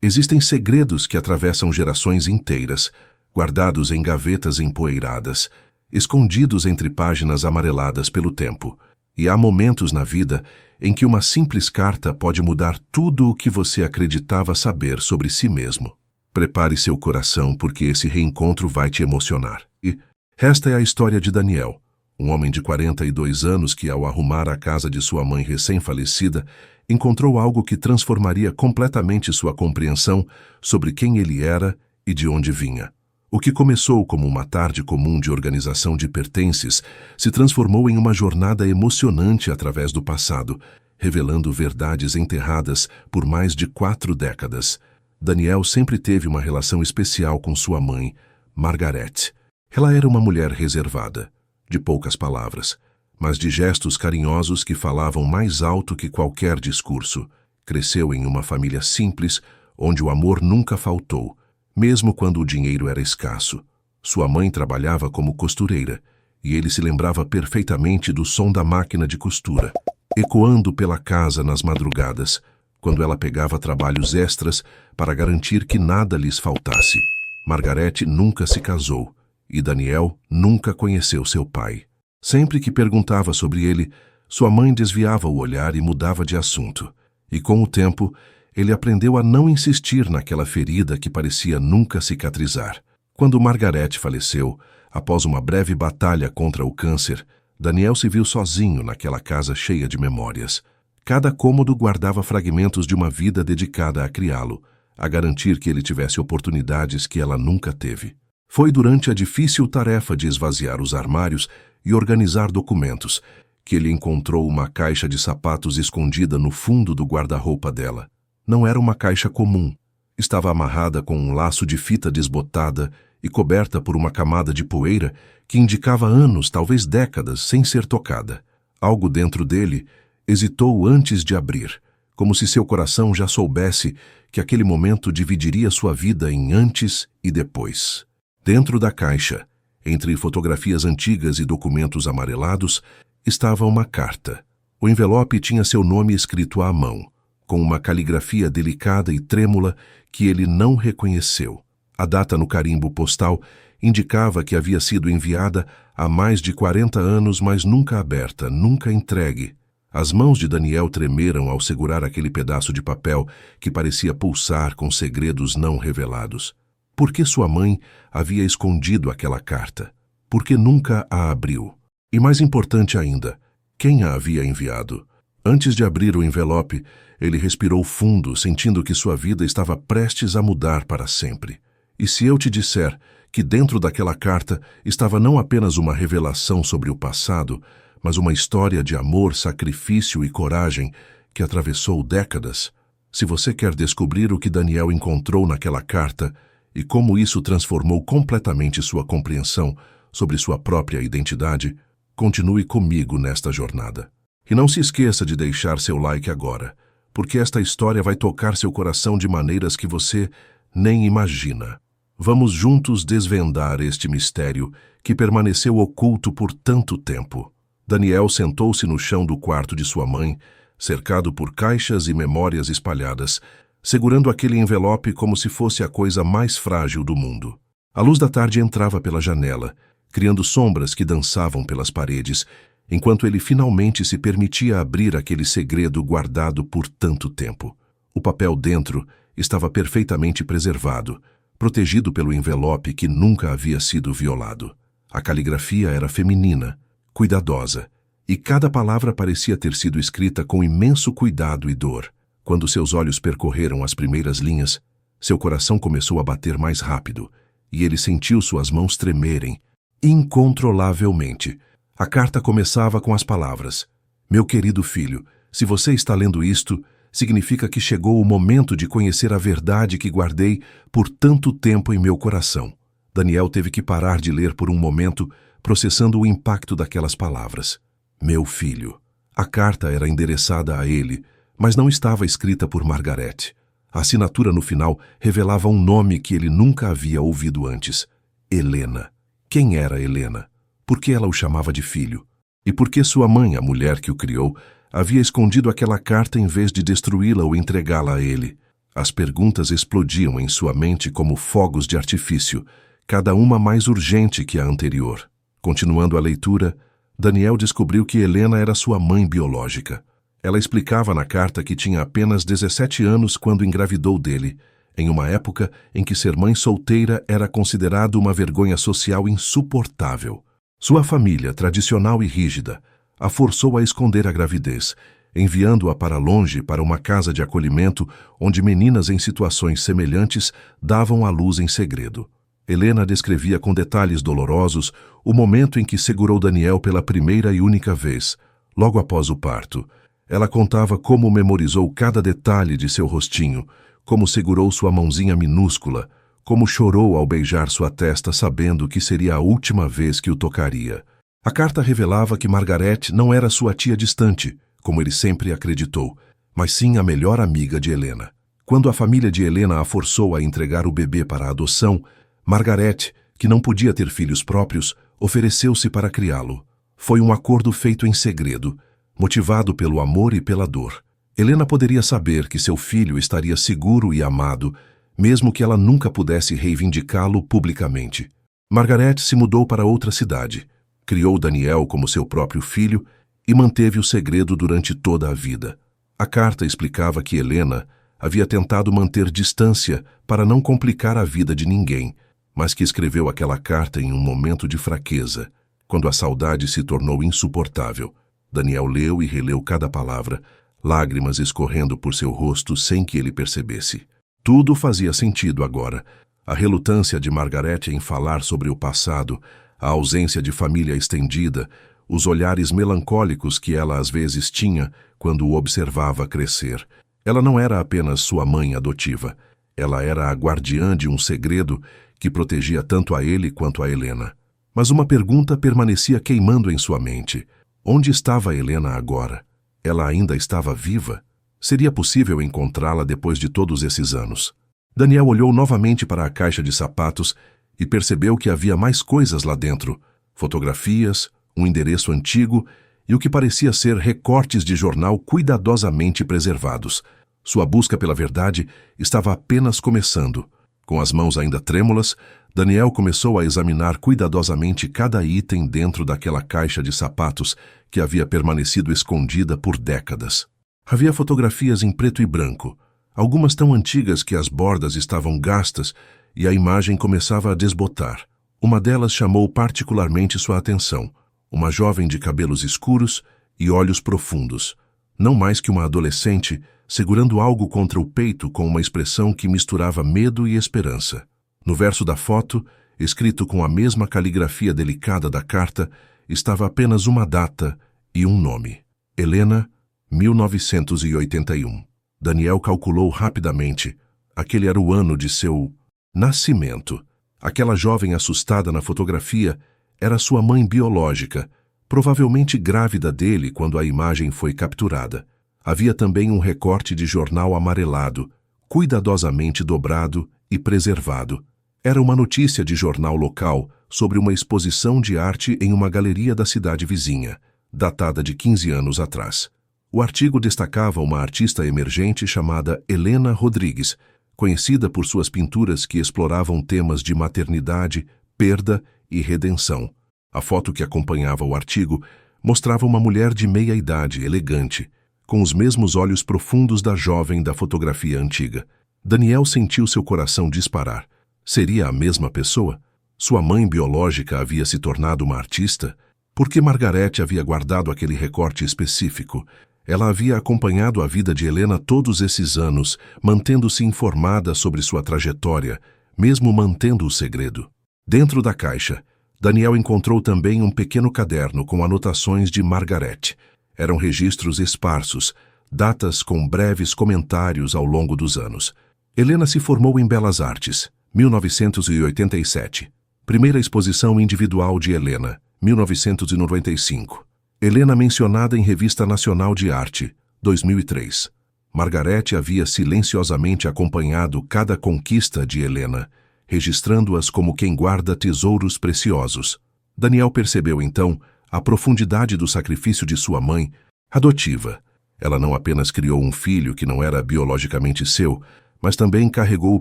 Existem segredos que atravessam gerações inteiras, guardados em gavetas empoeiradas, escondidos entre páginas amareladas pelo tempo. E há momentos na vida em que uma simples carta pode mudar tudo o que você acreditava saber sobre si mesmo. Prepare seu coração, porque esse reencontro vai te emocionar. E esta é a história de Daniel, um homem de 42 anos que, ao arrumar a casa de sua mãe recém-falecida, encontrou algo que transformaria completamente sua compreensão sobre quem ele era e de onde vinha. O que começou como uma tarde comum de organização de pertences se transformou em uma jornada emocionante através do passado, revelando verdades enterradas por mais de 4 décadas. Daniel sempre teve uma relação especial com sua mãe, Margaret. Ela era uma mulher reservada, de poucas palavras, mas de gestos carinhosos que falavam mais alto que qualquer discurso. Cresceu em uma família simples, onde o amor nunca faltou, mesmo quando o dinheiro era escasso. Sua mãe trabalhava como costureira, e ele se lembrava perfeitamente do som da máquina de costura, ecoando pela casa nas madrugadas, quando ela pegava trabalhos extras para garantir que nada lhes faltasse. Margaret nunca se casou, e Daniel nunca conheceu seu pai. Sempre que perguntava sobre ele, sua mãe desviava o olhar e mudava de assunto. E com o tempo, ele aprendeu a não insistir naquela ferida que parecia nunca cicatrizar. Quando Margaret faleceu, após uma breve batalha contra o câncer, Daniel se viu sozinho naquela casa cheia de memórias. Cada cômodo guardava fragmentos de uma vida dedicada a criá-lo, a garantir que ele tivesse oportunidades que ela nunca teve. Foi durante a difícil tarefa de esvaziar os armários e organizar documentos que ele encontrou uma caixa de sapatos escondida no fundo do guarda-roupa dela. Não era uma caixa comum. Estava amarrada com um laço de fita desbotada e coberta por uma camada de poeira que indicava anos, talvez décadas, sem ser tocada. Algo dentro dele hesitou antes de abrir, como se seu coração já soubesse que aquele momento dividiria sua vida em antes e depois. Dentro da caixa, entre fotografias antigas e documentos amarelados, estava uma carta. O envelope tinha seu nome escrito à mão, com uma caligrafia delicada e trêmula que ele não reconheceu. A data no carimbo postal indicava que havia sido enviada há mais de 40 anos, mas nunca aberta, nunca entregue. As mãos de Daniel tremeram ao segurar aquele pedaço de papel que parecia pulsar com segredos não revelados. Por que sua mãe havia escondido aquela carta? Por que nunca a abriu? E mais importante ainda, quem a havia enviado? Antes de abrir o envelope, ele respirou fundo, sentindo que sua vida estava prestes a mudar para sempre. E se eu te disser que dentro daquela carta estava não apenas uma revelação sobre o passado, mas uma história de amor, sacrifício e coragem que atravessou décadas? Se você quer descobrir o que Daniel encontrou naquela carta e como isso transformou completamente sua compreensão sobre sua própria identidade, continue comigo nesta jornada. E não se esqueça de deixar seu like agora, porque esta história vai tocar seu coração de maneiras que você nem imagina. Vamos juntos desvendar este mistério que permaneceu oculto por tanto tempo. Daniel sentou-se no chão do quarto de sua mãe, cercado por caixas e memórias espalhadas, segurando aquele envelope como se fosse a coisa mais frágil do mundo. A luz da tarde entrava pela janela, criando sombras que dançavam pelas paredes, enquanto ele finalmente se permitia abrir aquele segredo guardado por tanto tempo. O papel dentro estava perfeitamente preservado, protegido pelo envelope que nunca havia sido violado. A caligrafia era feminina, cuidadosa, e cada palavra parecia ter sido escrita com imenso cuidado e dor. Quando seus olhos percorreram as primeiras linhas, seu coração começou a bater mais rápido, e ele sentiu suas mãos tremerem, incontrolavelmente. A carta começava com as palavras: "Meu querido filho, se você está lendo isto, significa que chegou o momento de conhecer a verdade que guardei por tanto tempo em meu coração." Daniel teve que parar de ler por um momento, processando o impacto daquelas palavras. Meu filho. A carta era endereçada a ele, mas não estava escrita por Margaret. A assinatura no final revelava um nome que ele nunca havia ouvido antes: Helena. Quem era Helena? Por que ela o chamava de filho? E por que sua mãe, a mulher que o criou, havia escondido aquela carta em vez de destruí-la ou entregá-la a ele? As perguntas explodiam em sua mente como fogos de artifício, cada uma mais urgente que a anterior. Continuando a leitura, Daniel descobriu que Helena era sua mãe biológica. Ela explicava na carta que tinha apenas 17 anos quando engravidou dele, em uma época em que ser mãe solteira era considerado uma vergonha social insuportável. Sua família, tradicional e rígida, a forçou a esconder a gravidez, enviando-a para longe para uma casa de acolhimento onde meninas em situações semelhantes davam à luz em segredo. Helena descrevia com detalhes dolorosos o momento em que segurou Daniel pela primeira e única vez, logo após o parto. Ela contava como memorizou cada detalhe de seu rostinho, como segurou sua mãozinha minúscula, como chorou ao beijar sua testa sabendo que seria a última vez que o tocaria. A carta revelava que Margaret não era sua tia distante, como ele sempre acreditou, mas sim a melhor amiga de Helena. Quando a família de Helena a forçou a entregar o bebê para a adoção, Margaret, que não podia ter filhos próprios, ofereceu-se para criá-lo. Foi um acordo feito em segredo, motivado pelo amor e pela dor. Helena poderia saber que seu filho estaria seguro e amado, mesmo que ela nunca pudesse reivindicá-lo publicamente. Margaret se mudou para outra cidade, criou Daniel como seu próprio filho e manteve o segredo durante toda a vida. A carta explicava que Helena havia tentado manter distância para não complicar a vida de ninguém, mas que escreveu aquela carta em um momento de fraqueza, quando a saudade se tornou insuportável. Daniel leu e releu cada palavra, lágrimas escorrendo por seu rosto sem que ele percebesse. Tudo fazia sentido agora. A relutância de Margaret em falar sobre o passado, a ausência de família estendida, os olhares melancólicos que ela às vezes tinha quando o observava crescer. Ela não era apenas sua mãe adotiva. Ela era a guardiã de um segredo que protegia tanto a ele quanto a Helena. Mas uma pergunta permanecia queimando em sua mente. Onde estava Helena agora? Ela ainda estava viva? Seria possível encontrá-la depois de todos esses anos? Daniel olhou novamente para a caixa de sapatos e percebeu que havia mais coisas lá dentro. Fotografias, um endereço antigo e o que parecia ser recortes de jornal cuidadosamente preservados. Sua busca pela verdade estava apenas começando. Com as mãos ainda trêmulas, Daniel começou a examinar cuidadosamente cada item dentro daquela caixa de sapatos que havia permanecido escondida por décadas. Havia fotografias em preto e branco, algumas tão antigas que as bordas estavam gastas e a imagem começava a desbotar. Uma delas chamou particularmente sua atenção. Uma jovem de cabelos escuros e olhos profundos, não mais que uma adolescente, segurando algo contra o peito com uma expressão que misturava medo e esperança. No verso da foto, escrito com a mesma caligrafia delicada da carta, estava apenas uma data e um nome. Helena, 1981. Daniel calculou rapidamente. Aquele era o ano de seu nascimento. Aquela jovem assustada na fotografia era sua mãe biológica, provavelmente grávida dele quando a imagem foi capturada. Havia também um recorte de jornal amarelado, cuidadosamente dobrado e preservado. Era uma notícia de jornal local sobre uma exposição de arte em uma galeria da cidade vizinha, datada de 15 anos atrás. O artigo destacava uma artista emergente chamada Helena Rodrigues, conhecida por suas pinturas que exploravam temas de maternidade, perda e redenção. A foto que acompanhava o artigo mostrava uma mulher de meia-idade, elegante, com os mesmos olhos profundos da jovem da fotografia antiga. Daniel sentiu seu coração disparar. Seria a mesma pessoa? Sua mãe biológica havia se tornado uma artista? Por que Margaret havia guardado aquele recorte específico? Ela havia acompanhado a vida de Helena todos esses anos, mantendo-se informada sobre sua trajetória, mesmo mantendo o segredo. Dentro da caixa, Daniel encontrou também um pequeno caderno com anotações de Margaret. Eram registros esparsos, datas com breves comentários ao longo dos anos. Helena se formou em Belas Artes, 1987. Primeira exposição individual de Helena, 1995. Helena mencionada em Revista Nacional de Arte, 2003. Margaret havia silenciosamente acompanhado cada conquista de Helena, registrando-as como quem guarda tesouros preciosos. Daniel percebeu então a profundidade do sacrifício de sua mãe adotiva. Ela não apenas criou um filho que não era biologicamente seu, mas também carregou o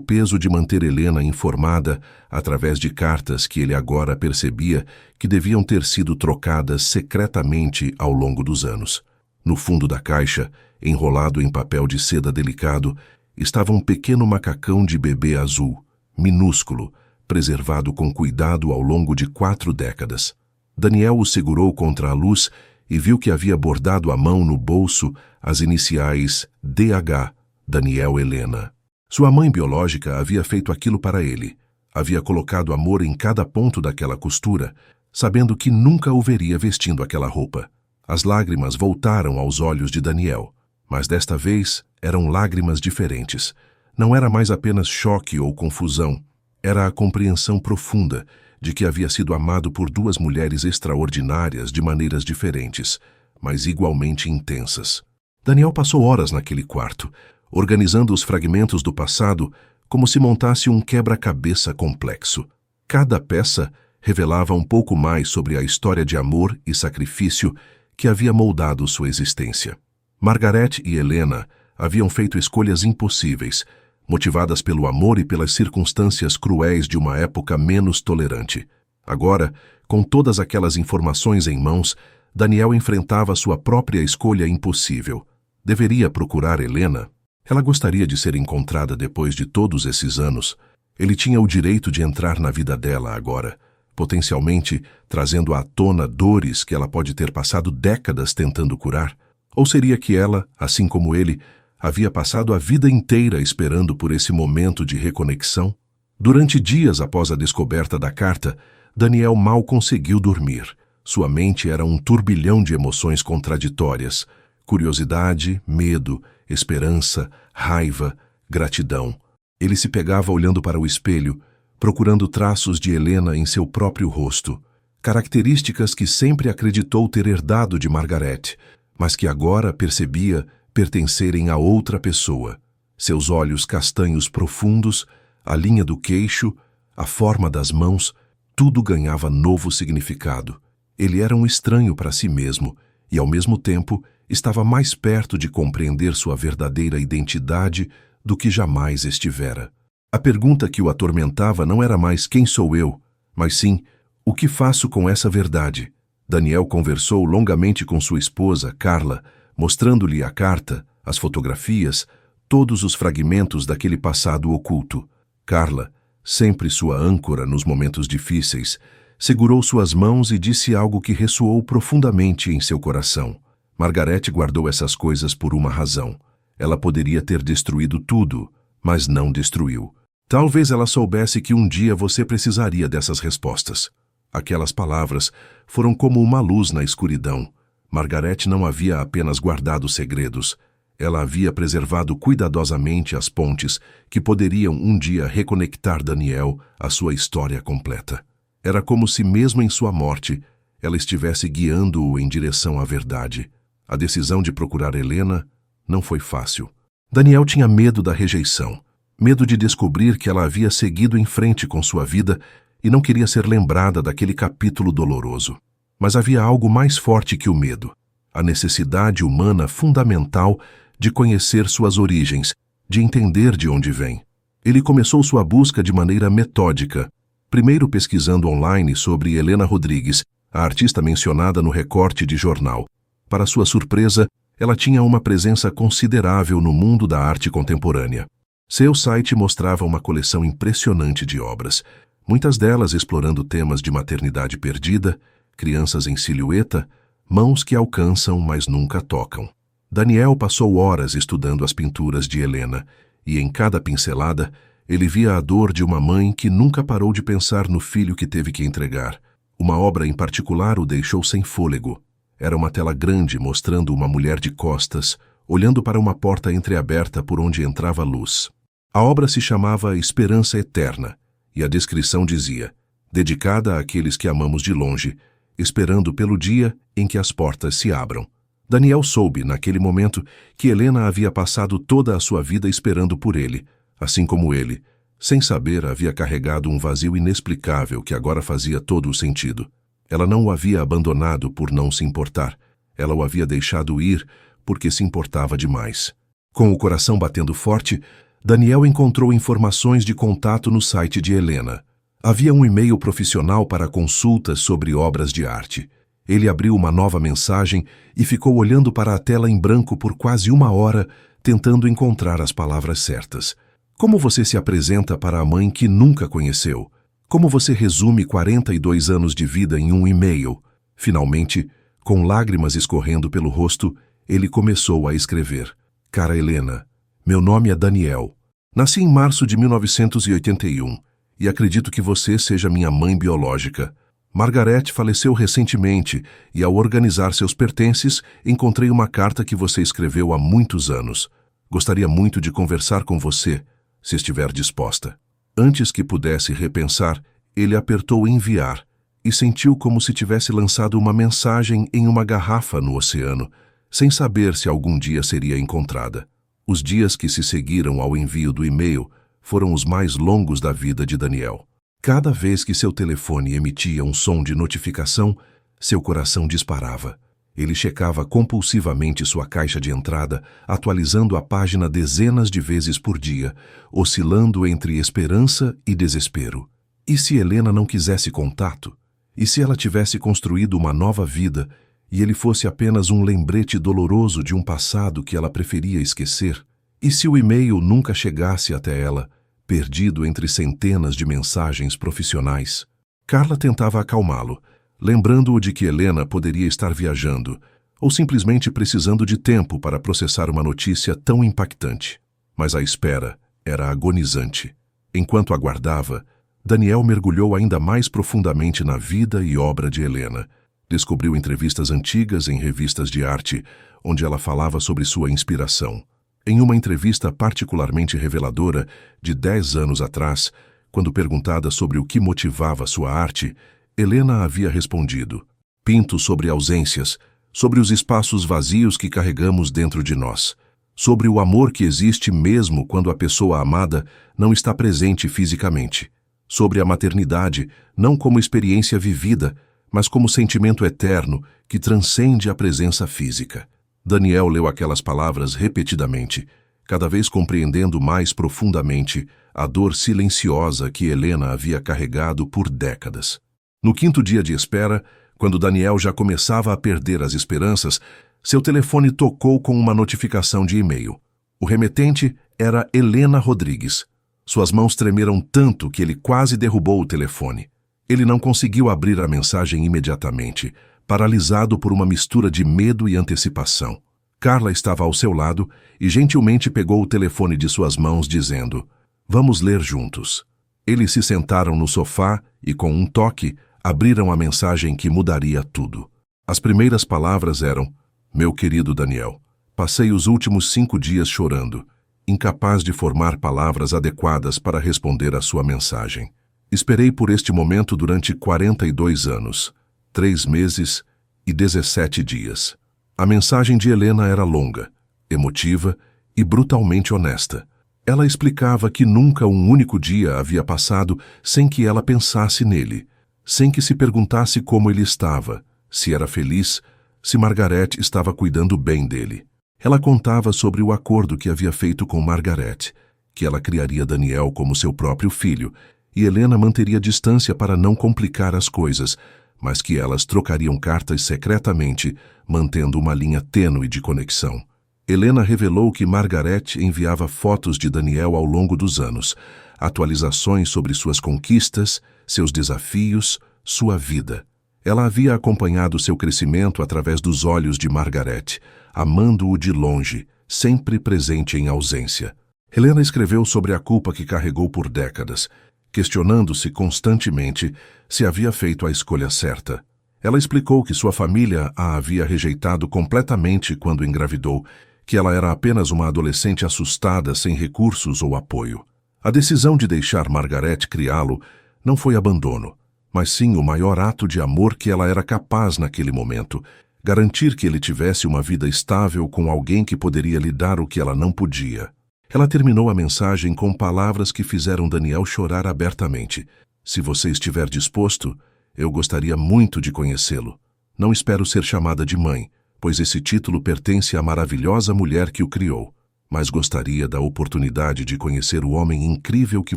peso de manter Helena informada através de cartas que ele agora percebia que deviam ter sido trocadas secretamente ao longo dos anos. No fundo da caixa, enrolado em papel de seda delicado, estava um pequeno macacão de bebê azul, minúsculo, preservado com cuidado ao longo de 4 décadas. Daniel o segurou contra a luz e viu que havia bordado à mão no bolso as iniciais DH, Daniel Helena. Sua mãe biológica havia feito aquilo para ele. Havia colocado amor em cada ponto daquela costura, sabendo que nunca o veria vestindo aquela roupa. As lágrimas voltaram aos olhos de Daniel, mas desta vez eram lágrimas diferentes. Não era mais apenas choque ou confusão, era a compreensão profunda de que havia sido amado por 2 mulheres extraordinárias de maneiras diferentes, mas igualmente intensas. Daniel passou horas naquele quarto, organizando os fragmentos do passado como se montasse um quebra-cabeça complexo. Cada peça revelava um pouco mais sobre a história de amor e sacrifício que havia moldado sua existência. Margaret e Helena haviam feito escolhas impossíveis, motivadas pelo amor e pelas circunstâncias cruéis de uma época menos tolerante. Agora, com todas aquelas informações em mãos, Daniel enfrentava sua própria escolha impossível. Deveria procurar Helena? Ela gostaria de ser encontrada depois de todos esses anos. Ele tinha o direito de entrar na vida dela agora, potencialmente trazendo à tona dores que ela pode ter passado décadas tentando curar. Ou seria que ela, assim como ele, havia passado a vida inteira esperando por esse momento de reconexão? Durante dias após a descoberta da carta, Daniel mal conseguiu dormir. Sua mente era um turbilhão de emoções contraditórias: curiosidade, medo, esperança, raiva, gratidão. Ele se pegava olhando para o espelho, procurando traços de Helena em seu próprio rosto, características que sempre acreditou ter herdado de Margaret, mas que agora percebia pertencerem a outra pessoa. Seus olhos castanhos profundos, a linha do queixo, a forma das mãos, tudo ganhava novo significado. Ele era um estranho para si mesmo e, ao mesmo tempo, estava mais perto de compreender sua verdadeira identidade do que jamais estivera. A pergunta que o atormentava não era mais quem sou eu, mas sim o que faço com essa verdade. Daniel conversou longamente com sua esposa, Carla, mostrando-lhe a carta, as fotografias, todos os fragmentos daquele passado oculto. Carla, sempre sua âncora nos momentos difíceis, segurou suas mãos e disse algo que ressoou profundamente em seu coração. Margaret guardou essas coisas por uma razão. Ela poderia ter destruído tudo, mas não destruiu. Talvez ela soubesse que um dia você precisaria dessas respostas. Aquelas palavras foram como uma luz na escuridão. Margaret não havia apenas guardado segredos, ela havia preservado cuidadosamente as pontes que poderiam um dia reconectar Daniel à sua história completa. Era como se, mesmo em sua morte, ela estivesse guiando-o em direção à verdade. A decisão de procurar Helena não foi fácil. Daniel tinha medo da rejeição, medo de descobrir que ela havia seguido em frente com sua vida e não queria ser lembrada daquele capítulo doloroso. Mas havia algo mais forte que o medo, a necessidade humana fundamental de conhecer suas origens, de entender de onde vem. Ele começou sua busca de maneira metódica, primeiro pesquisando online sobre Helena Rodrigues, a artista mencionada no recorte de jornal. Para sua surpresa, ela tinha uma presença considerável no mundo da arte contemporânea. Seu site mostrava uma coleção impressionante de obras, muitas delas explorando temas de maternidade perdida, crianças em silhueta, mãos que alcançam, mas nunca tocam. Daniel passou horas estudando as pinturas de Helena, e em cada pincelada, ele via a dor de uma mãe que nunca parou de pensar no filho que teve que entregar. Uma obra em particular o deixou sem fôlego. Era uma tela grande mostrando uma mulher de costas, olhando para uma porta entreaberta por onde entrava luz. A obra se chamava Esperança Eterna, e a descrição dizia: dedicada àqueles que amamos de longe, esperando pelo dia em que as portas se abram. Daniel soube, naquele momento, que Helena havia passado toda a sua vida esperando por ele, assim como ele, sem saber, havia carregado um vazio inexplicável que agora fazia todo o sentido. Ela não o havia abandonado por não se importar. Ela o havia deixado ir porque se importava demais. Com o coração batendo forte, Daniel encontrou informações de contato no site de Helena. Havia um e-mail profissional para consultas sobre obras de arte. Ele abriu uma nova mensagem e ficou olhando para a tela em branco por quase 1 hora, tentando encontrar as palavras certas. Como você se apresenta para a mãe que nunca conheceu? Como você resume 42 anos de vida em um e-mail? Finalmente, com lágrimas escorrendo pelo rosto, ele começou a escrever. Cara Helena, meu nome é Daniel. Nasci em março de 1981 e acredito que você seja minha mãe biológica. Margarete faleceu recentemente e, ao organizar seus pertences, encontrei uma carta que você escreveu há muitos anos. Gostaria muito de conversar com você, se estiver disposta. Antes que pudesse repensar, ele apertou enviar e sentiu como se tivesse lançado uma mensagem em uma garrafa no oceano, sem saber se algum dia seria encontrada. Os dias que se seguiram ao envio do e-mail foram os mais longos da vida de Daniel. Cada vez que seu telefone emitia um som de notificação, seu coração disparava. Ele checava compulsivamente sua caixa de entrada, atualizando a página dezenas de vezes por dia, oscilando entre esperança e desespero. E se Helena não quisesse contato? E se ela tivesse construído uma nova vida e ele fosse apenas um lembrete doloroso de um passado que ela preferia esquecer? E se o e-mail nunca chegasse até ela, perdido entre centenas de mensagens profissionais? Carla tentava acalmá-lo, lembrando-o de que Helena poderia estar viajando ou simplesmente precisando de tempo para processar uma notícia tão impactante. Mas a espera era agonizante. Enquanto aguardava, Daniel mergulhou ainda mais profundamente na vida e obra de Helena. Descobriu entrevistas antigas em revistas de arte, onde ela falava sobre sua inspiração. Em uma entrevista particularmente reveladora, de 10 anos atrás, quando perguntada sobre o que motivava sua arte, Helena havia respondido: pinto sobre ausências, sobre os espaços vazios que carregamos dentro de nós, sobre o amor que existe mesmo quando a pessoa amada não está presente fisicamente, sobre a maternidade não como experiência vivida, mas como sentimento eterno que transcende a presença física. Daniel leu aquelas palavras repetidamente, cada vez compreendendo mais profundamente a dor silenciosa que Helena havia carregado por décadas. No 5º dia de espera, quando Daniel já começava a perder as esperanças, seu telefone tocou com uma notificação de e-mail. O remetente era Helena Rodrigues. Suas mãos tremeram tanto que ele quase derrubou o telefone. Ele não conseguiu abrir a mensagem imediatamente, paralisado por uma mistura de medo e antecipação. Carla estava ao seu lado e gentilmente pegou o telefone de suas mãos, dizendo: "Vamos ler juntos." Eles se sentaram no sofá e, com um toque, abriram a mensagem que mudaria tudo. As primeiras palavras eram: "Meu querido Daniel, passei os últimos 5 dias chorando, incapaz de formar palavras adequadas para responder à sua mensagem. Esperei por este momento durante 42 anos, 3 meses e 17 dias. A mensagem de Helena era longa, emotiva e brutalmente honesta. Ela explicava que nunca um único dia havia passado sem que ela pensasse nele, sem que se perguntasse como ele estava, se era feliz, se Margarete estava cuidando bem dele. Ela contava sobre o acordo que havia feito com Margarete, que ela criaria Daniel como seu próprio filho, e Helena manteria distância para não complicar as coisas, mas que elas trocariam cartas secretamente, mantendo uma linha tênue de conexão. Helena revelou que Margarete enviava fotos de Daniel ao longo dos anos, atualizações sobre suas conquistas, seus desafios, sua vida. Ela havia acompanhado seu crescimento através dos olhos de Margarete, amando-o de longe, sempre presente em ausência. Helena escreveu sobre a culpa que carregou por décadas, questionando-se constantemente se havia feito a escolha certa. Ela explicou que sua família a havia rejeitado completamente quando engravidou, que ela era apenas uma adolescente assustada sem recursos ou apoio. A decisão de deixar Margarete criá-lo não foi abandono, mas sim o maior ato de amor que ela era capaz naquele momento, garantir que ele tivesse uma vida estável com alguém que poderia lhe dar o que ela não podia. Ela terminou a mensagem com palavras que fizeram Daniel chorar abertamente. "Se você estiver disposto, eu gostaria muito de conhecê-lo. Não espero ser chamada de mãe, pois esse título pertence à maravilhosa mulher que o criou. mas gostaria da oportunidade de conhecer o homem incrível que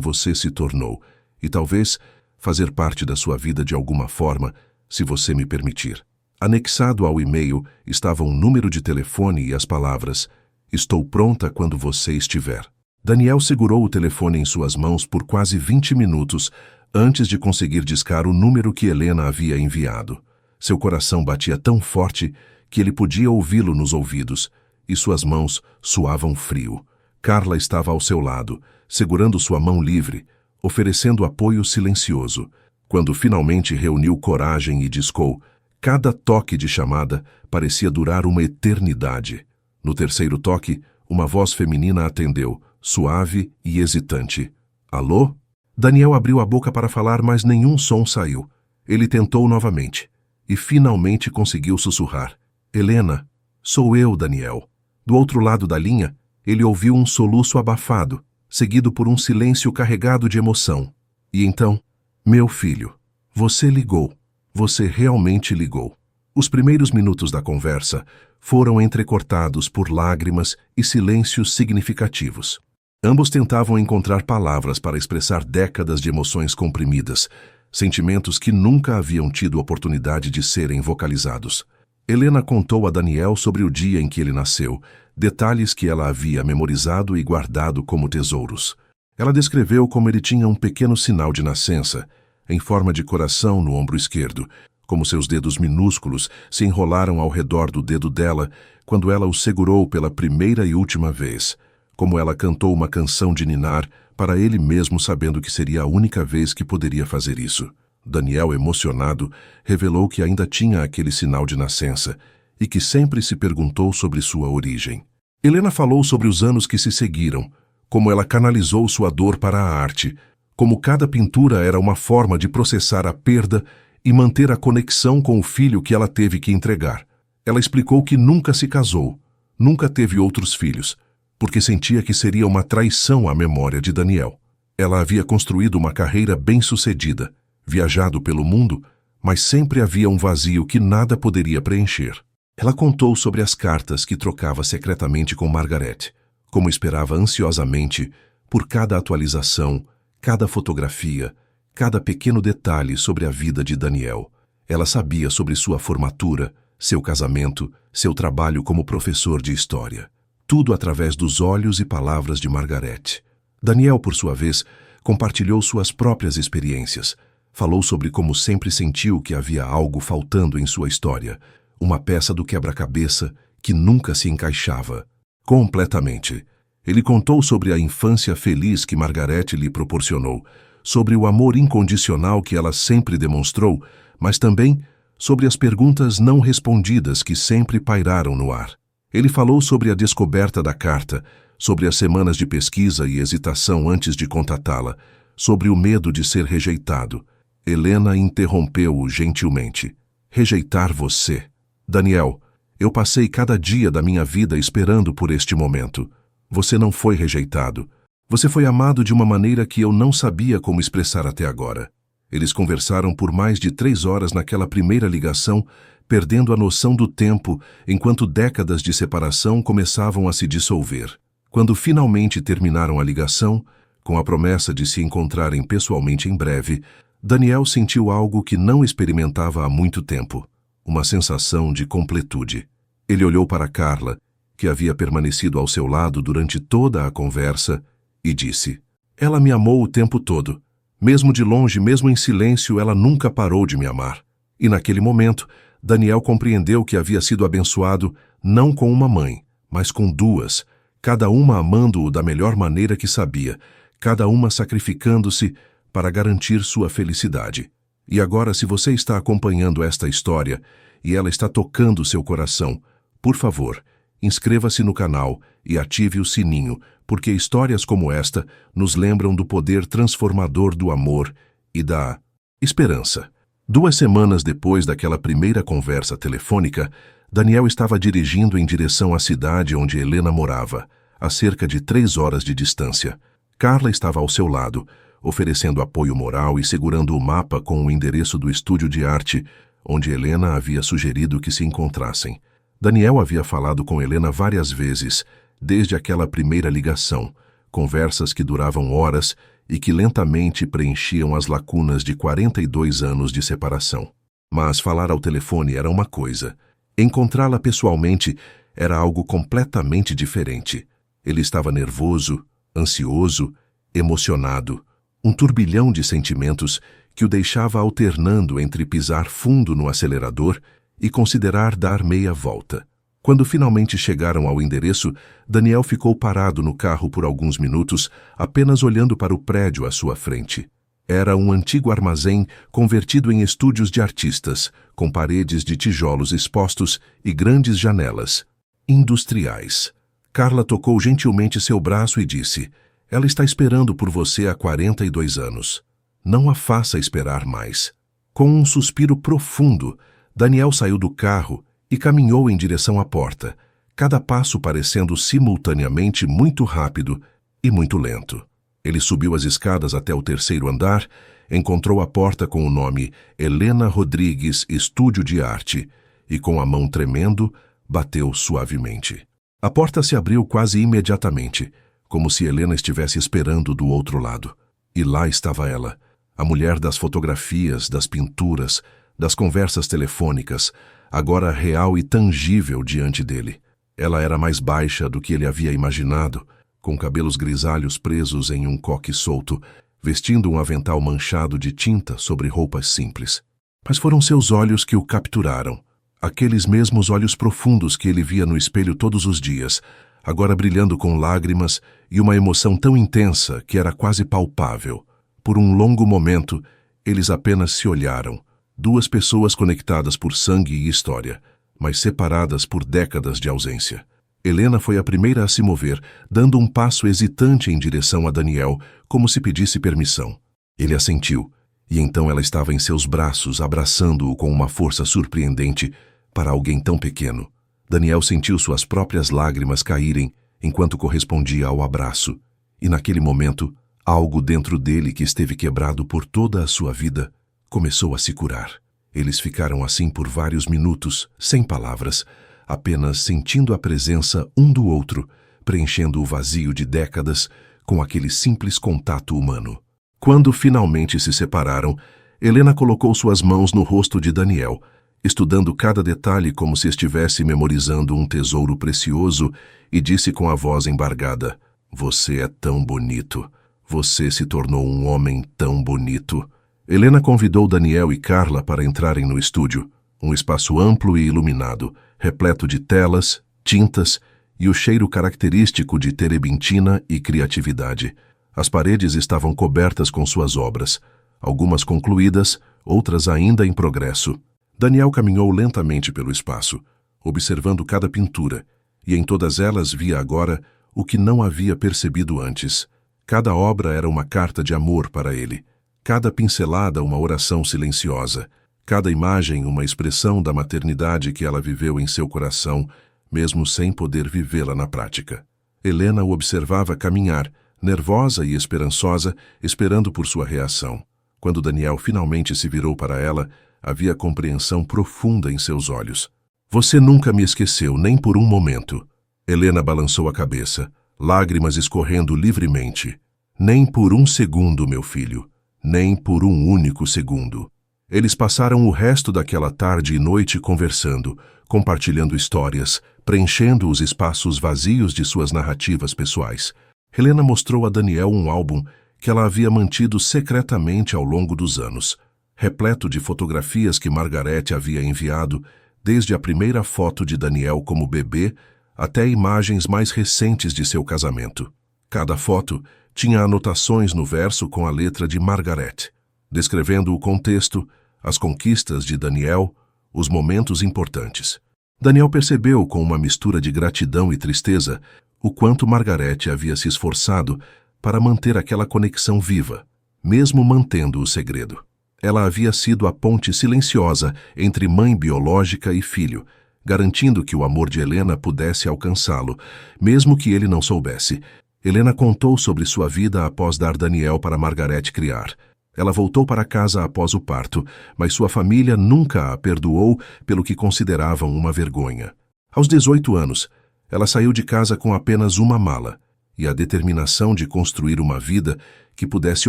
você se tornou e talvez fazer parte da sua vida de alguma forma, se você me permitir. Anexado ao e-mail estava um número de telefone e as palavras: "Estou pronta quando você estiver." Daniel segurou o telefone em suas mãos por quase 20 minutos antes de conseguir discar o número que Helena havia enviado. Seu coração batia tão forte que ele podia ouvi-lo nos ouvidos, e suas mãos suavam frio. Carla estava ao seu lado, segurando sua mão livre, oferecendo apoio silencioso. Quando finalmente reuniu coragem e discou, cada toque de chamada parecia durar uma eternidade. No terceiro toque, uma voz feminina atendeu, suave e hesitante. "Alô?" Daniel abriu a boca para falar, mas nenhum som saiu. Ele tentou novamente, e finalmente conseguiu sussurrar. "Helena, sou eu, Daniel." Do outro lado da linha, ele ouviu um soluço abafado, seguido por um silêncio carregado de emoção. E então, "Meu filho, você ligou. Você realmente ligou." Os primeiros minutos da conversa foram entrecortados por lágrimas e silêncios significativos. Ambos tentavam encontrar palavras para expressar décadas de emoções comprimidas, sentimentos que nunca haviam tido oportunidade de serem vocalizados. Helena contou a Daniel sobre o dia em que ele nasceu, detalhes que ela havia memorizado e guardado como tesouros. Ela descreveu como ele tinha um pequeno sinal de nascença, em forma de coração no ombro esquerdo, como seus dedos minúsculos se enrolaram ao redor do dedo dela quando ela o segurou pela primeira e última vez, como ela cantou uma canção de ninar para ele mesmo sabendo que seria a única vez que poderia fazer isso. Daniel, emocionado, revelou que ainda tinha aquele sinal de nascença e que sempre se perguntou sobre sua origem. Helena falou sobre os anos que se seguiram, como ela canalizou sua dor para a arte, como cada pintura era uma forma de processar a perda e manter a conexão com o filho que ela teve que entregar. Ela explicou que nunca se casou, nunca teve outros filhos, porque sentia que seria uma traição à memória de Daniel. Ela havia construído uma carreira bem-sucedida, viajado pelo mundo, mas sempre havia um vazio que nada poderia preencher. Ela contou sobre as cartas que trocava secretamente com Margaret, como esperava ansiosamente por cada atualização, cada fotografia, cada pequeno detalhe sobre a vida de Daniel. Ela sabia sobre sua formatura, seu casamento, seu trabalho como professor de história. Tudo através dos olhos e palavras de Margaret. Daniel, por sua vez, compartilhou suas próprias experiências. Falou sobre como sempre sentiu que havia algo faltando em sua história, uma peça do quebra-cabeça que nunca se encaixava. Completamente. Ele contou sobre a infância feliz que Margaret lhe proporcionou, sobre o amor incondicional que ela sempre demonstrou, mas também sobre as perguntas não respondidas que sempre pairaram no ar. Ele falou sobre a descoberta da carta, sobre as semanas de pesquisa e hesitação antes de contatá-la, sobre o medo de ser rejeitado. Helena interrompeu-o gentilmente. "Rejeitar você? Daniel, eu passei cada dia da minha vida esperando por este momento. Você não foi rejeitado. Você foi amado de uma maneira que eu não sabia como expressar até agora." Eles conversaram por mais de 3 horas naquela primeira ligação, perdendo a noção do tempo, enquanto décadas de separação começavam a se dissolver. Quando finalmente terminaram a ligação, com a promessa de se encontrarem pessoalmente em breve, Daniel sentiu algo que não experimentava há muito tempo, uma sensação de completude. Ele olhou para Carla, que havia permanecido ao seu lado durante toda a conversa, e disse: "Ela me amou o tempo todo. Mesmo de longe, mesmo em silêncio, ela nunca parou de me amar." E naquele momento, Daniel compreendeu que havia sido abençoado não com uma mãe, mas com 2, cada uma amando-o da melhor maneira que sabia, cada uma sacrificando-se para garantir sua felicidade. E agora, se você está acompanhando esta história e ela está tocando seu coração, por favor, inscreva-se no canal e ative o sininho, porque histórias como esta nos lembram do poder transformador do amor e da esperança. 2 semanas depois daquela primeira conversa telefônica, Daniel estava dirigindo em direção à cidade onde Helena morava, a cerca de 3 horas de distância. Carla estava ao seu lado, oferecendo apoio moral e segurando o mapa com o endereço do estúdio de arte, onde Helena havia sugerido que se encontrassem. Daniel havia falado com Helena várias vezes, desde aquela primeira ligação, conversas que duravam horas e que lentamente preenchiam as lacunas de 42 anos de separação. Mas falar ao telefone era uma coisa. Encontrá-la pessoalmente era algo completamente diferente. Ele estava nervoso, ansioso, emocionado, um turbilhão de sentimentos que o deixava alternando entre pisar fundo no acelerador e considerar dar meia volta. Quando finalmente chegaram ao endereço, Daniel ficou parado no carro por alguns minutos, apenas olhando para o prédio à sua frente. Era um antigo armazém convertido em estúdios de artistas, com paredes de tijolos expostos e grandes janelas. Industriais. Carla tocou gentilmente seu braço e disse: "Ela está esperando por você há 42 anos. Não a faça esperar mais." Com um suspiro profundo, Daniel saiu do carro e caminhou em direção à porta, cada passo parecendo simultaneamente muito rápido e muito lento. Ele subiu as escadas até o terceiro andar, encontrou a porta com o nome Helena Rodrigues Estúdio de Arte e, com a mão tremendo, bateu suavemente. A porta se abriu quase imediatamente, como se Helena estivesse esperando do outro lado. E lá estava ela, a mulher das fotografias, das pinturas, das conversas telefônicas, agora real e tangível diante dele. Ela era mais baixa do que ele havia imaginado, com cabelos grisalhos presos em um coque solto, vestindo um avental manchado de tinta sobre roupas simples. Mas foram seus olhos que o capturaram, aqueles mesmos olhos profundos que ele via no espelho todos os dias, agora brilhando com lágrimas e uma emoção tão intensa que era quase palpável. Por um longo momento, eles apenas se olharam, duas pessoas conectadas por sangue e história, mas separadas por décadas de ausência. Helena foi a primeira a se mover, dando um passo hesitante em direção a Daniel, como se pedisse permissão. Ele assentiu, e então ela estava em seus braços, abraçando-o com uma força surpreendente para alguém tão pequeno. Daniel sentiu suas próprias lágrimas caírem enquanto correspondia ao abraço, e naquele momento, algo dentro dele que esteve quebrado por toda a sua vida começou a se curar. Eles ficaram assim por vários minutos, sem palavras, apenas sentindo a presença um do outro, preenchendo o vazio de décadas com aquele simples contato humano. Quando finalmente se separaram, Helena colocou suas mãos no rosto de Daniel, estudando cada detalhe como se estivesse memorizando um tesouro precioso, e disse com a voz embargada: "Você é tão bonito. Você se tornou um homem tão bonito." Helena convidou Daniel e Carla para entrarem no estúdio, um espaço amplo e iluminado, repleto de telas, tintas e o cheiro característico de terebintina e criatividade. As paredes estavam cobertas com suas obras, algumas concluídas, outras ainda em progresso. Daniel caminhou lentamente pelo espaço, observando cada pintura, e em todas elas via agora o que não havia percebido antes. Cada obra era uma carta de amor para ele, cada pincelada uma oração silenciosa, cada imagem uma expressão da maternidade que ela viveu em seu coração, mesmo sem poder vivê-la na prática. Helena o observava caminhar, nervosa e esperançosa, esperando por sua reação. Quando Daniel finalmente se virou para ela, havia compreensão profunda em seus olhos. "Você nunca me esqueceu, nem por um momento." Helena balançou a cabeça, lágrimas escorrendo livremente. "Nem por um segundo, meu filho. Nem por um único segundo." Eles passaram o resto daquela tarde e noite conversando, compartilhando histórias, preenchendo os espaços vazios de suas narrativas pessoais. Helena mostrou a Daniel um álbum que ela havia mantido secretamente ao longo dos anos, repleto de fotografias que Margarete havia enviado, desde a primeira foto de Daniel como bebê até imagens mais recentes de seu casamento. Cada foto tinha anotações no verso com a letra de Margarete, descrevendo o contexto, as conquistas de Daniel, os momentos importantes. Daniel percebeu, com uma mistura de gratidão e tristeza, o quanto Margarete havia se esforçado para manter aquela conexão viva, mesmo mantendo o segredo. Ela havia sido a ponte silenciosa entre mãe biológica e filho, garantindo que o amor de Helena pudesse alcançá-lo, mesmo que ele não soubesse. Helena contou sobre sua vida após dar Daniel para Margarete criar. Ela voltou para casa após o parto, mas sua família nunca a perdoou pelo que consideravam uma vergonha. Aos 18 anos, Ela saiu de casa com apenas uma mala e a determinação de construir uma vida que pudesse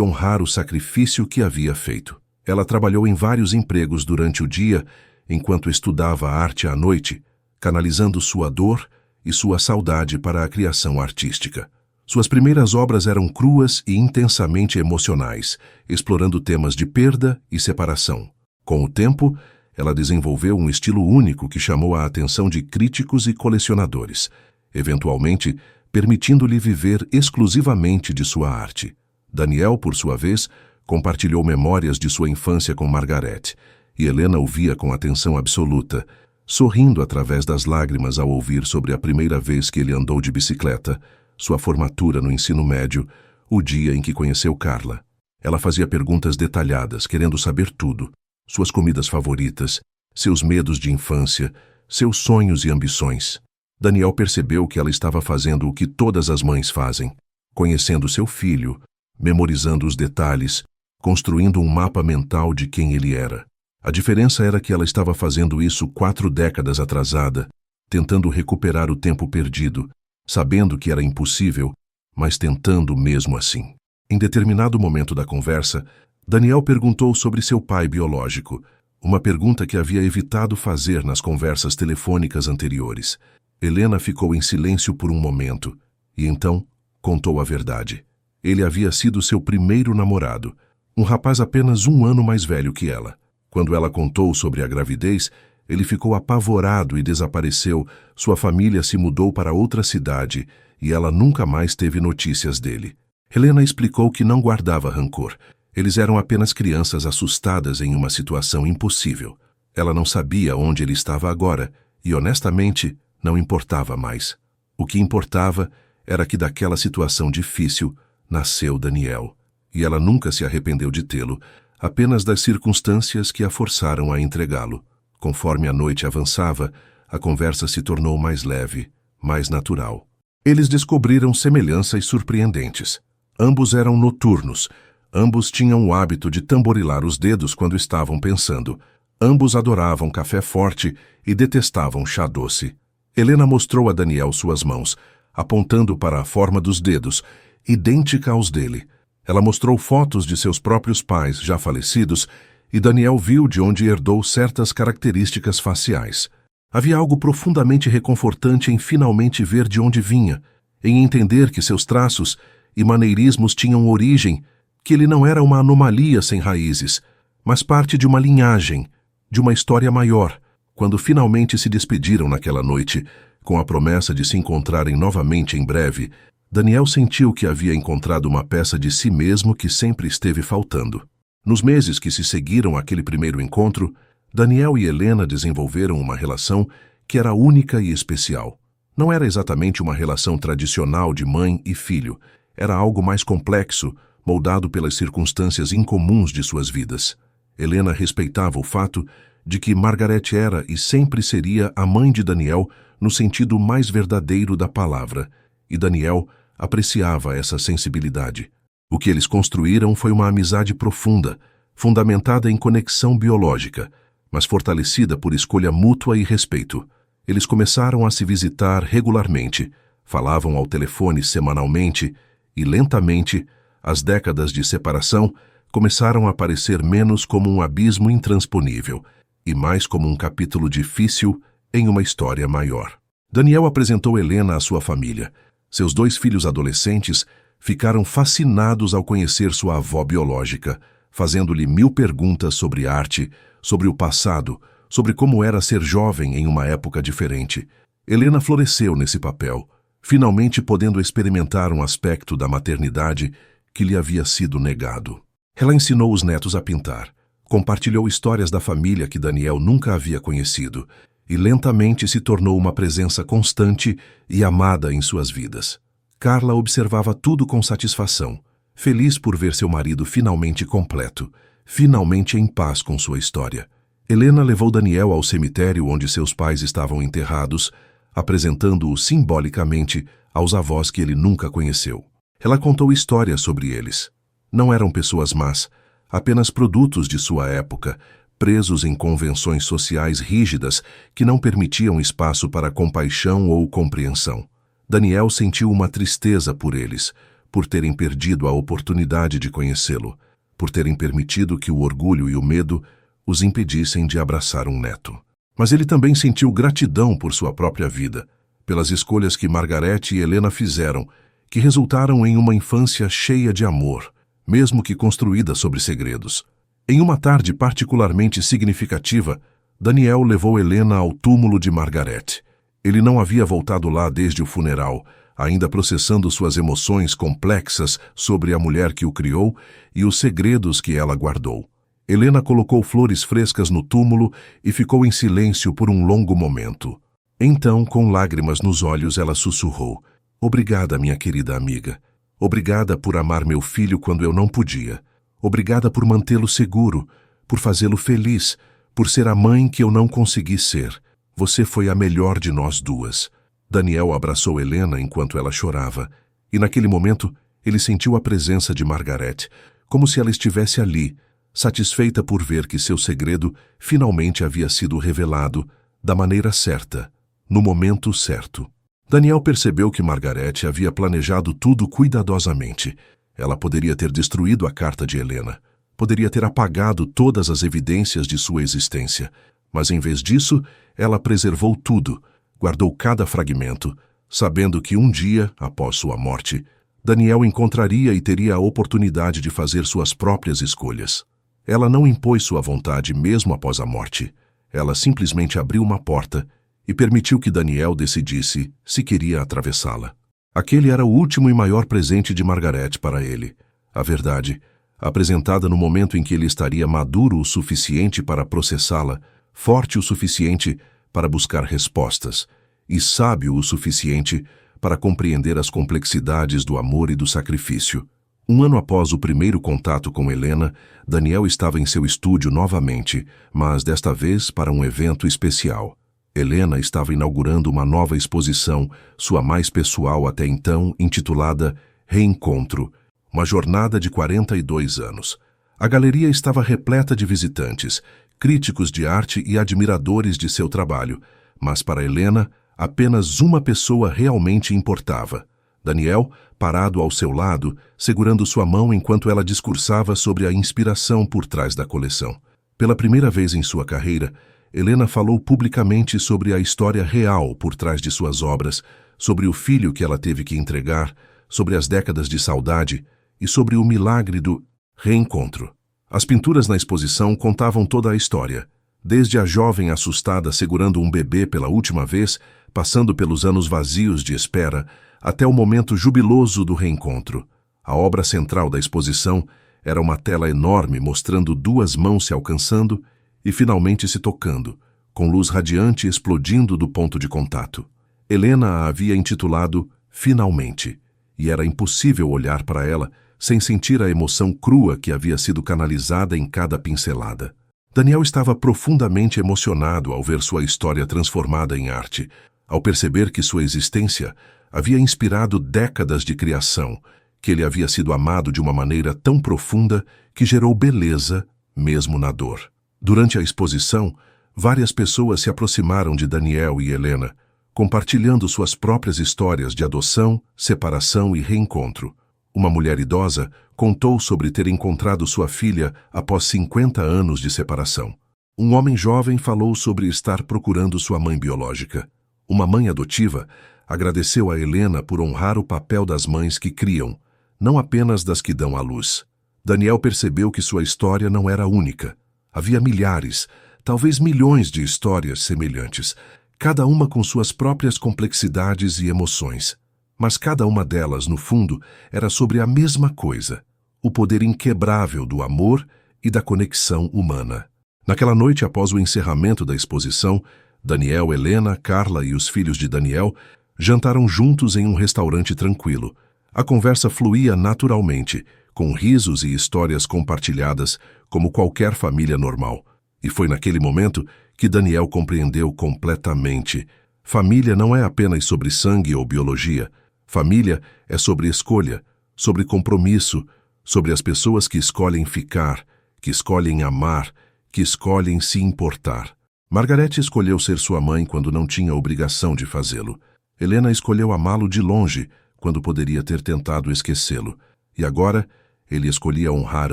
honrar o sacrifício que havia feito. Ela trabalhou em vários empregos durante o dia, enquanto estudava arte à noite, canalizando sua dor e sua saudade para a criação artística. Suas primeiras obras eram cruas e intensamente emocionais, explorando temas de perda e separação. Com o tempo, ela desenvolveu um estilo único que chamou a atenção de críticos e colecionadores, eventualmente permitindo-lhe viver exclusivamente de sua arte. Daniel, por sua vez, compartilhou memórias de sua infância com Margaret, e Helena o via com atenção absoluta, sorrindo através das lágrimas ao ouvir sobre a primeira vez que ele andou de bicicleta, sua formatura no ensino médio, o dia em que conheceu Carla. Ela fazia perguntas detalhadas, querendo saber tudo: suas comidas favoritas, seus medos de infância, seus sonhos e ambições. Daniel percebeu que ela estava fazendo o que todas as mães fazem, conhecendo seu filho, memorizando os detalhes, construindo um mapa mental de quem ele era. A diferença era que ela estava fazendo isso 4 décadas atrasada, tentando recuperar o tempo perdido, sabendo que era impossível, mas tentando mesmo assim. Em determinado momento da conversa, Daniel perguntou sobre seu pai biológico, uma pergunta que havia evitado fazer nas conversas telefônicas anteriores. Helena ficou em silêncio por um momento, e então contou a verdade. Ele havia sido seu primeiro namorado, um rapaz apenas 1 ano mais velho que ela. Quando ela contou sobre a gravidez, ele ficou apavorado e desapareceu. Sua família se mudou para outra cidade e ela nunca mais teve notícias dele. Helena explicou que não guardava rancor. Eles eram apenas crianças assustadas em uma situação impossível. Ela não sabia onde ele estava agora e, honestamente, não importava mais. O que importava era que daquela situação difícil nasceu Daniel. E ela nunca se arrependeu de tê-lo, apenas das circunstâncias que a forçaram a entregá-lo. Conforme a noite avançava, a conversa se tornou mais leve, mais natural. Eles descobriram semelhanças surpreendentes. Ambos eram noturnos. Ambos tinham o hábito de tamborilar os dedos quando estavam pensando. Ambos adoravam café forte e detestavam chá doce. Helena mostrou a Daniel suas mãos, apontando para a forma dos dedos, idêntica aos dele. Ela mostrou fotos de seus próprios pais, já falecidos, e Daniel viu de onde herdou certas características faciais. Havia algo profundamente reconfortante em finalmente ver de onde vinha, em entender que seus traços e maneirismos tinham origem, que ele não era uma anomalia sem raízes, mas parte de uma linhagem, de uma história maior. Quando finalmente se despediram naquela noite, com a promessa de se encontrarem novamente em breve, Daniel sentiu que havia encontrado uma peça de si mesmo que sempre esteve faltando. Nos meses que se seguiram àquele primeiro encontro, Daniel e Helena desenvolveram uma relação que era única e especial. Não era exatamente uma relação tradicional de mãe e filho, era algo mais complexo, moldado pelas circunstâncias incomuns de suas vidas. Helena respeitava o fato de que Margaret era e sempre seria a mãe de Daniel no sentido mais verdadeiro da palavra, e Daniel apreciava essa sensibilidade. O que eles construíram foi uma amizade profunda, fundamentada em conexão biológica, mas fortalecida por escolha mútua e respeito. Eles começaram a se visitar regularmente, falavam ao telefone semanalmente e, lentamente, as décadas de separação começaram a parecer menos como um abismo intransponível e mais como um capítulo difícil em uma história maior. Daniel apresentou Helena à sua família. Seus 2 filhos adolescentes ficaram fascinados ao conhecer sua avó biológica, fazendo-lhe 1000 perguntas sobre arte, sobre o passado, sobre como era ser jovem em uma época diferente. Helena floresceu nesse papel, finalmente podendo experimentar um aspecto da maternidade que lhe havia sido negado. Ela ensinou os netos a pintar, compartilhou histórias da família que Daniel nunca havia conhecido e lentamente se tornou uma presença constante e amada em suas vidas. Carla observava tudo com satisfação, feliz por ver seu marido finalmente completo, finalmente em paz com sua história. Helena levou Daniel ao cemitério onde seus pais estavam enterrados, apresentando-o simbolicamente aos avós que ele nunca conheceu. Ela contou histórias sobre eles. Não eram pessoas más, apenas produtos de sua época, presos em convenções sociais rígidas que não permitiam espaço para compaixão ou compreensão. Daniel sentiu uma tristeza por eles, por terem perdido a oportunidade de conhecê-lo, por terem permitido que o orgulho e o medo os impedissem de abraçar um neto. Mas ele também sentiu gratidão por sua própria vida, pelas escolhas que Margaret e Helena fizeram, que resultaram em uma infância cheia de amor, mesmo que construída sobre segredos. Em uma tarde particularmente significativa, Daniel levou Helena ao túmulo de Margaret. Ele não havia voltado lá desde o funeral, ainda processando suas emoções complexas sobre a mulher que o criou e os segredos que ela guardou. Helena colocou flores frescas no túmulo e ficou em silêncio por um longo momento. Então, com lágrimas nos olhos, ela sussurrou: "Obrigada, minha querida amiga. Obrigada por amar meu filho quando eu não podia. Obrigada por mantê-lo seguro, por fazê-lo feliz, por ser a mãe que eu não consegui ser. Você foi a melhor de nós duas." Daniel abraçou Helena enquanto ela chorava, e naquele momento ele sentiu a presença de Margaret, como se ela estivesse ali, satisfeita por ver que seu segredo finalmente havia sido revelado da maneira certa, no momento certo. Daniel percebeu que Margaret havia planejado tudo cuidadosamente. Ela poderia ter destruído a carta de Helena, poderia ter apagado todas as evidências de sua existência, mas em vez disso, ela preservou tudo, guardou cada fragmento, sabendo que um dia, após sua morte, Daniel encontraria e teria a oportunidade de fazer suas próprias escolhas. Ela não impôs sua vontade mesmo após a morte. Ela simplesmente abriu uma porta e permitiu que Daniel decidisse se queria atravessá-la. Aquele era o último e maior presente de Margaret para ele. A verdade, apresentada no momento em que ele estaria maduro o suficiente para processá-la, forte o suficiente para buscar respostas e sábio o suficiente para compreender as complexidades do amor e do sacrifício. Um ano após o primeiro contato com Helena, Daniel estava em seu estúdio novamente, mas desta vez para um evento especial. Helena estava inaugurando uma nova exposição, sua mais pessoal até então, intitulada Reencontro, uma jornada de 42 anos. A galeria estava repleta de visitantes, críticos de arte e admiradores de seu trabalho, mas para Helena, apenas uma pessoa realmente importava: Daniel, parado ao seu lado, segurando sua mão enquanto ela discursava sobre a inspiração por trás da coleção. Pela primeira vez em sua carreira, Helena falou publicamente sobre a história real por trás de suas obras, sobre o filho que ela teve que entregar, sobre as décadas de saudade e sobre o milagre do reencontro. As pinturas na exposição contavam toda a história, desde a jovem assustada segurando um bebê pela última vez, passando pelos anos vazios de espera, até o momento jubiloso do reencontro. A obra central da exposição era uma tela enorme mostrando duas mãos se alcançando e finalmente se tocando, com luz radiante explodindo do ponto de contato. Helena a havia intitulado Finalmente, e era impossível olhar para ela sem sentir a emoção crua que havia sido canalizada em cada pincelada. Daniel estava profundamente emocionado ao ver sua história transformada em arte, ao perceber que sua existência havia inspirado décadas de criação, que ele havia sido amado de uma maneira tão profunda que gerou beleza, mesmo na dor. Durante a exposição, várias pessoas se aproximaram de Daniel e Helena, compartilhando suas próprias histórias de adoção, separação e reencontro. Uma mulher idosa contou sobre ter encontrado sua filha após 50 anos de separação. Um homem jovem falou sobre estar procurando sua mãe biológica. Uma mãe adotiva agradeceu a Helena por honrar o papel das mães que criam, não apenas das que dão à luz. Daniel percebeu que sua história não era única. Havia milhares, talvez milhões de histórias semelhantes, cada uma com suas próprias complexidades e emoções. Mas cada uma delas, no fundo, era sobre a mesma coisa: o poder inquebrável do amor e da conexão humana. Naquela noite, após o encerramento da exposição, Daniel, Helena, Carla e os filhos de Daniel jantaram juntos em um restaurante tranquilo. A conversa fluía naturalmente, com risos e histórias compartilhadas, como qualquer família normal. E foi naquele momento que Daniel compreendeu completamente: família não é apenas sobre sangue ou biologia. Família é sobre escolha, sobre compromisso, sobre as pessoas que escolhem ficar, que escolhem amar, que escolhem se importar. Margarete escolheu ser sua mãe quando não tinha obrigação de fazê-lo. Helena escolheu amá-lo de longe, quando poderia ter tentado esquecê-lo. E agora, ele escolhia honrar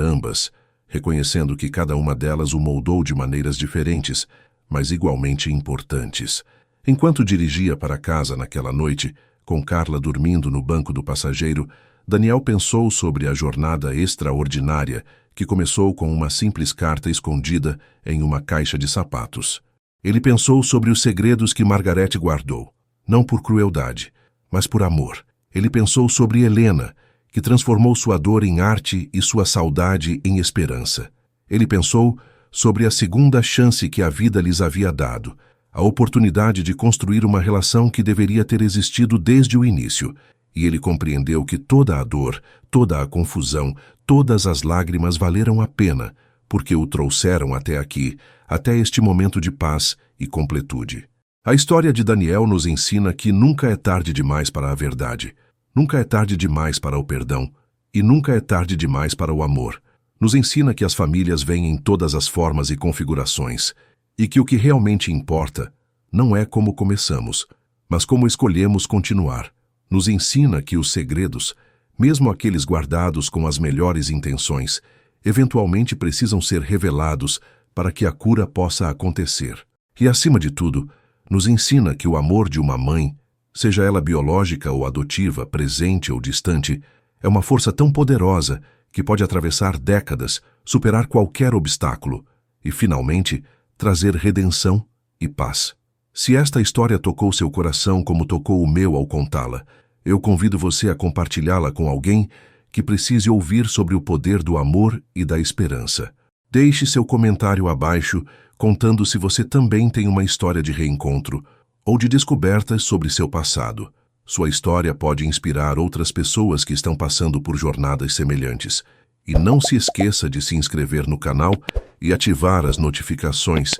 ambas, reconhecendo que cada uma delas o moldou de maneiras diferentes, mas igualmente importantes. Enquanto dirigia para casa naquela noite, com Carla dormindo no banco do passageiro, Daniel pensou sobre a jornada extraordinária que começou com uma simples carta escondida em uma caixa de sapatos. Ele pensou sobre os segredos que Margarete guardou, não por crueldade, mas por amor. Ele pensou sobre Helena, que transformou sua dor em arte e sua saudade em esperança. Ele pensou sobre a segunda chance que a vida lhes havia dado, a oportunidade de construir uma relação que deveria ter existido desde o início, e ele compreendeu que toda a dor, toda a confusão, todas as lágrimas valeram a pena, porque o trouxeram até aqui, até este momento de paz e completude. A história de Daniel nos ensina que nunca é tarde demais para a verdade, nunca é tarde demais para o perdão, e nunca é tarde demais para o amor. Nos ensina que as famílias vêm em todas as formas e configurações, e que o que realmente importa não é como começamos, mas como escolhemos continuar. Nos ensina que os segredos, mesmo aqueles guardados com as melhores intenções, eventualmente precisam ser revelados para que a cura possa acontecer. E, acima de tudo, nos ensina que o amor de uma mãe, seja ela biológica ou adotiva, presente ou distante, é uma força tão poderosa que pode atravessar décadas, superar qualquer obstáculo e, finalmente, trazer redenção e paz. Se esta história tocou seu coração como tocou o meu ao contá-la, eu convido você a compartilhá-la com alguém que precise ouvir sobre o poder do amor e da esperança. Deixe seu comentário abaixo contando se você também tem uma história de reencontro ou de descobertas sobre seu passado. Sua história pode inspirar outras pessoas que estão passando por jornadas semelhantes. E não se esqueça de se inscrever no canal e ativar as notificações,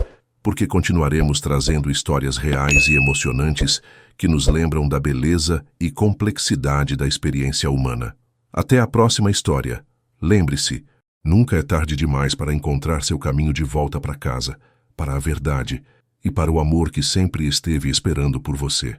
porque continuaremos trazendo histórias reais e emocionantes que nos lembram da beleza e complexidade da experiência humana. Até a próxima história. Lembre-se, nunca é tarde demais para encontrar seu caminho de volta para casa, para a verdade e para o amor que sempre esteve esperando por você.